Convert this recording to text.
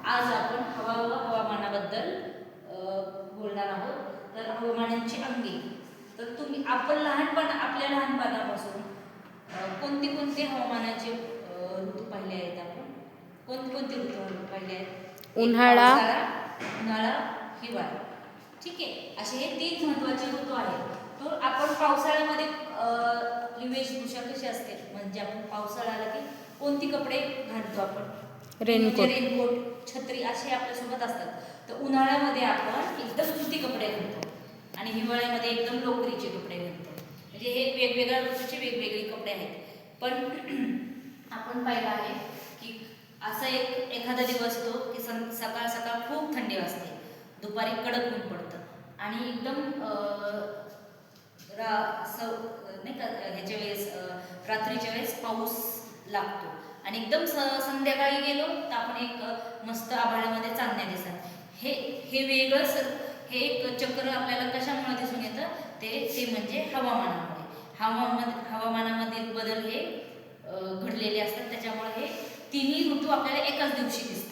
आज आपण हवामानाबद्दल बोलणार आहोत. तर हवामानाची अंगे. तर आपल्या लहानपणापासून कोणते कोणते हवामानाचे ऋतू पाहिले आहेत आपण? कोणते ऋतू पाहिले आहेत? उन्हाळा, हिवाळा. ठीक आहे, असे हे 3 महत्त्वाचे ऋतू आहेत. तर आपण पावसाळ्यामध्ये वेशभूषा कशी असते, म्हणजे आपण पावसाळा आला की कोणती कपडे घालतो आपण? रेनकोट, छत्री असे आपल्यासोबत असतात. तर उन्हाळ्यामध्ये आपण एकदम सुती कपडे घालतो आणि हिवाळ्यामध्ये एकदम लोकरीचे कपडे घालतो. म्हणजे हे वेगवेगळ्या ऋतूचे वेगवेगळे कपडे आहेत. पण आपण पाहिलं आहे की असा एखादा दिवस येतो की सकाळ सकाळ खूप थंडी वाजते, दुपारी कडक ऊन पडतं आणि एकदम नाही का ह्याच्या वेळेस रात्रीच्या वेळेस पाऊस लागतो आणि एकदम संध्याकाळी गेलो तर आपण एक मस्त आभाळामध्ये चांदण्या दिसतात. हे वेगळं हे एक चक्र आपल्याला कशामुळे दिसून येतं? ते म्हणजे हवामानामुळे. हवामानामधील बदल हे घडलेले असतात. त्याच्यामुळे हे तिन्ही ऋतू आपल्याला एकाच दिवशी दिसतात.